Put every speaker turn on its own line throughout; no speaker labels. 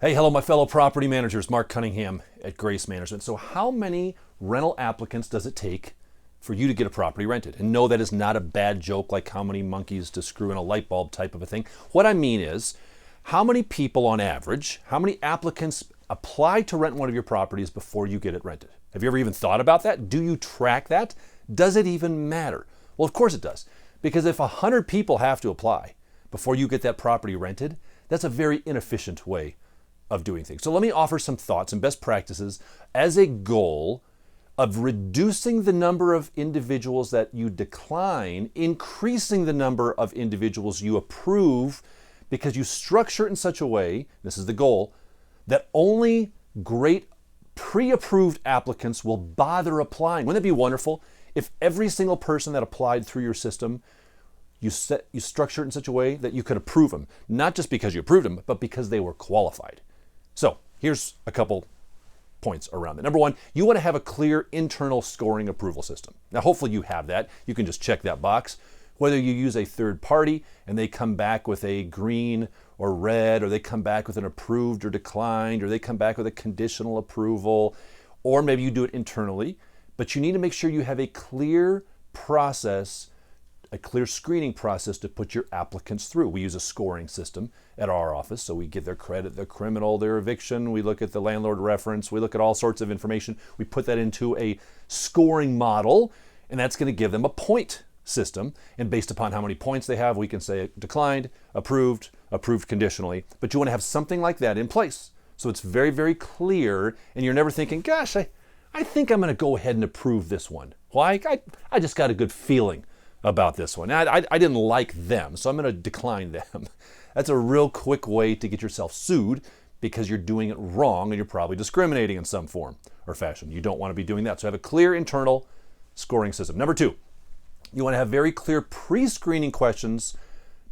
Hey, hello, my fellow property managers. Marc Cunningham at Grace Management. So how many rental applicants does it take for you to get a property rented? And no, that is not a bad joke like how many monkeys to screw in a light bulb type of a thing. What I mean is, how many people on average, how many applicants apply to rent one of your properties before you get it rented? Have you ever even thought about that? Do you track that? Does it even matter? Well, of course it does. Because if 100 people have to apply before you get that property rented, that's a very inefficient way of doing things. So let me offer some thoughts and best practices as a goal of reducing the number of individuals that you decline, increasing the number of individuals you approve, because you structure it in such a way, this is the goal, that only great pre-approved applicants will bother applying. Wouldn't that be wonderful if every single person that applied through your system, you structure it in such a way that you could approve them, not just because you approved them, but because they were qualified. So here's a couple points around that. Number one, you want to have a clear internal scoring approval system. Now, hopefully you have that. You can just check that box. Whether you use a third party and they come back with a green or red, or they come back with an approved or declined, or they come back with a conditional approval, or maybe you do it internally, but you need to make sure you have a clear process, a clear screening process to put your applicants through. We use a scoring system at our office, so we get their credit, their criminal, their eviction, we look at the landlord reference, we look at all sorts of information. We put that into a scoring model, and that's going to give them a point system, and based upon how many points they have, we can say declined, approved, approved conditionally. But you want to have something like that in place, so it's very, very clear, and you're never thinking, gosh, I think I'm going to go ahead and approve this one. Why? I just got a good feeling about this one. I didn't like them, so I'm going to decline them. That's a real quick way to get yourself sued because you're doing it wrong and you're probably discriminating in some form or fashion. You don't want to be doing that. So have a clear internal scoring system. Number two, you want to have very clear pre-screening questions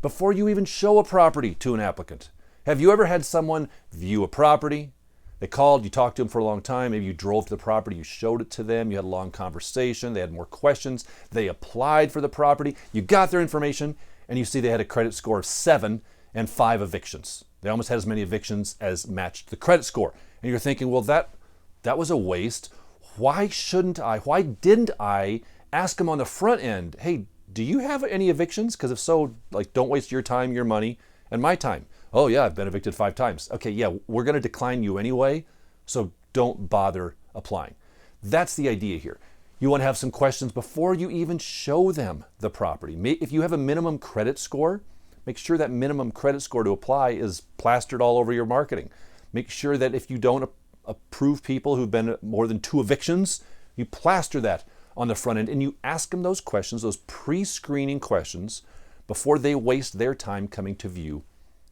before you even show a property to an applicant. Have you ever had someone view a property? They called, you talked to them for a long time, maybe you drove to the property, you showed it to them, you had a long conversation, they had more questions, they applied for the property, you got their information, and you see they had a credit score of 7 and 5 evictions. They almost had as many evictions as matched the credit score. And you're thinking, well, that was a waste. Why didn't I ask them on the front end, hey, do you have any evictions? Because if so, don't waste your time, your money, and my time. Oh yeah, I've been evicted 5 times. Okay, yeah, we're going to decline you anyway, so don't bother applying. That's the idea here. You want to have some questions before you even show them the property. If you have a minimum credit score, make sure that minimum credit score to apply is plastered all over your marketing. Make sure that if you don't approve people who've been more than 2 evictions, you plaster that on the front end and you ask them those questions, those pre-screening questions, before they waste their time coming to view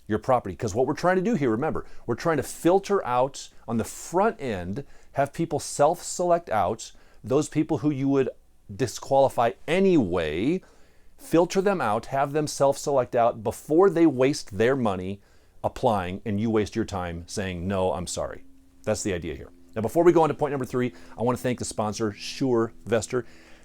your property. Because what we're trying to do here, remember, we're trying to filter out on the front end, have people self-select out those people who you would disqualify anyway, filter them out, have them self-select out before they waste their money applying and you waste your time saying, no, I'm sorry. That's the idea here. Now, before we go on to point number 3, I want to thank the sponsor, Surevestor.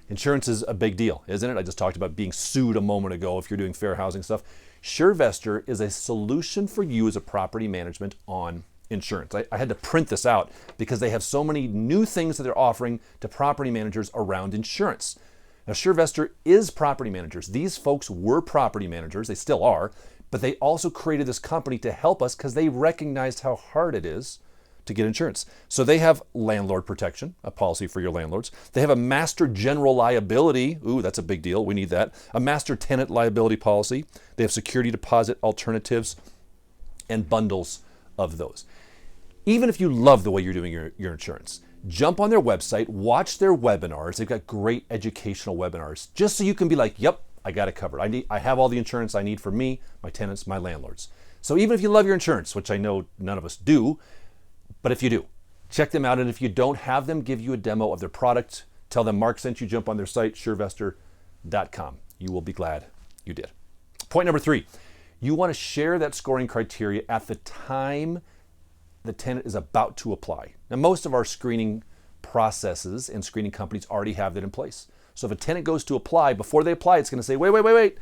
Insurance is a big deal, isn't it? I just talked about being sued a moment ago if you're doing fair housing stuff. Surevestor is a solution for you as a property management on insurance. I had to print this out because they have so many new things that they're offering to property managers around insurance. Now, Surevestor is property managers. These folks were property managers. They still are, but they also created this company to help us because they recognized how hard it is to get insurance. So they have landlord protection, a policy for your landlords. They have a master general liability. Ooh, that's a big deal. We need that. A master tenant liability policy. They have security deposit alternatives and bundles of those. Even if you love the way you're doing your insurance, jump on their website, watch their webinars. They've got great educational webinars, just so you can be like, yep, I got it covered. I have all the insurance I need for me, my tenants, my landlords. So even if you love your insurance, which I know none of us do, but if you do, check them out. And if you don't, have them give you a demo of their product. Tell them Marc sent you. Jump on their site, surevestor.com. You will be glad you did. Point number 3, you want to share that scoring criteria at the time the tenant is about to apply. Now, most of our screening processes and screening companies already have that in place. So if a tenant goes to apply, before they apply, it's going to say, wait.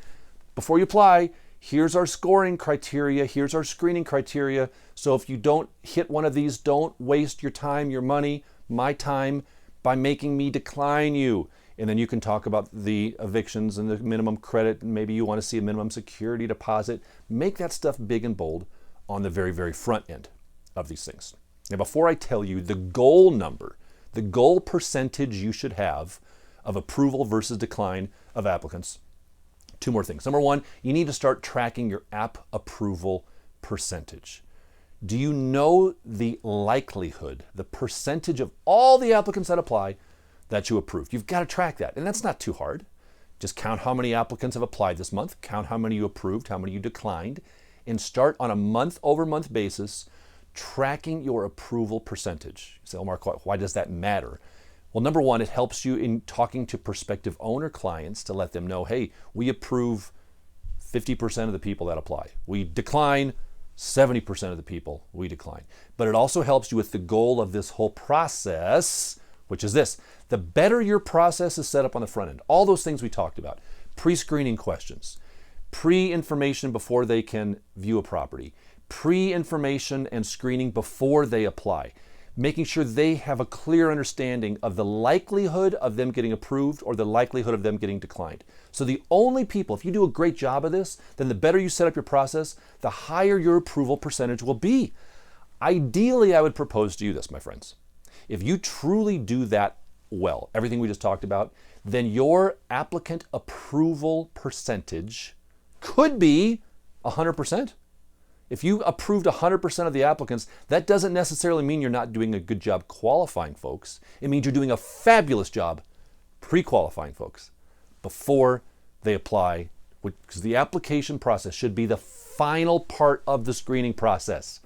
Before you apply, Here's our scoring criteria. Here's our screening criteria. So if you don't hit one of these, don't waste your time, your money, my time by making me decline you. And then you can talk about the evictions and the minimum credit, and maybe you want to see a minimum security deposit. Make that stuff big and bold on the very, very front end of these things. Now, before I tell you the goal number, the goal percentage you should have of approval versus decline of applicants, two more things. Number one, you need to start tracking your app approval percentage. Do you know the likelihood, the percentage of all the applicants that apply that you approved? You've got to track that, and that's not too hard. Just count how many applicants have applied this month, count how many you approved, how many you declined, and start on a month-over-month basis tracking your approval percentage. You say, oh, Marc, why does that matter? Well, number one, it helps you in talking to prospective owner clients to let them know, hey, we approve 50% of the people that apply. We decline 70% of the people we decline. But it also helps you with the goal of this whole process, which is this. The better your process is set up on the front end, all those things we talked about, pre-screening questions, pre-information before they can view a property, pre-information and screening before they apply, making sure they have a clear understanding of the likelihood of them getting approved or the likelihood of them getting declined. So the only people, if you do a great job of this, then the better you set up your process, the higher your approval percentage will be. Ideally, I would propose to you this, my friends. If you truly do that well, everything we just talked about, then your applicant approval percentage could be 100%. If you approved 100% of the applicants, that doesn't necessarily mean you're not doing a good job qualifying folks. It means you're doing a fabulous job pre-qualifying folks before they apply, because the application process should be the final part of the screening process.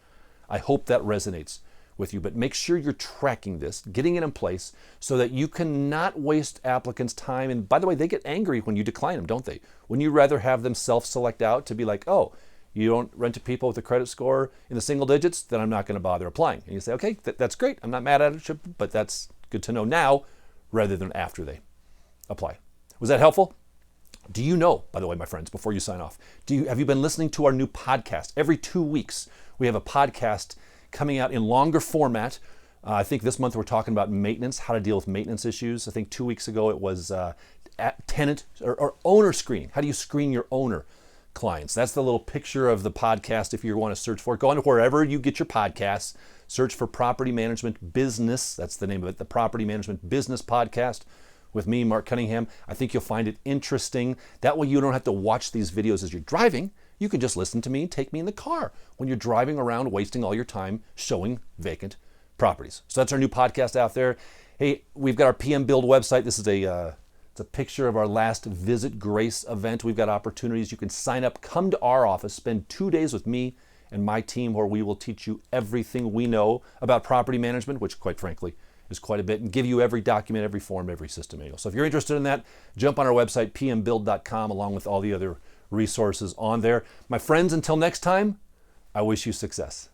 I hope that resonates with you, but make sure you're tracking this, getting it in place so that you cannot waste applicants' time. And by the way, they get angry when you decline them, don't they? Wouldn't you rather have them self-select out to be like, oh, you don't rent to people with a credit score in the single digits, then I'm not going to bother applying. And you say, okay, that's great. I'm not mad at it, but that's good to know now rather than after they apply. Was that helpful? Do you know, by the way, my friends, before you sign off, have you been listening to our new podcast? Every 2 weeks, we have a podcast coming out in longer format. I think this month we're talking about maintenance, how to deal with maintenance issues. I think 2 weeks ago it was tenant or owner screening. How do you screen your owner clients? That's the little picture of the podcast if you want to search for it. Go on to wherever you get your podcasts, search for Property Management Business. That's the name of it, the Property Management Business Podcast with me, Marc Cunningham. I think you'll find it interesting. That way you don't have to watch these videos as you're driving. You can just listen to me and take me in the car when you're driving around wasting all your time showing vacant properties. So that's our new podcast out there. Hey, we've got our PM Build website. This is it's a picture of our last Visit Grace event. We've got opportunities. You can sign up, come to our office, spend 2 days with me and my team where we will teach you everything we know about property management, which quite frankly is quite a bit, and give you every document, every form, every system manual. So if you're interested in that, jump on our website, pmbuild.com, along with all the other resources on there. My friends, until next time, I wish you success.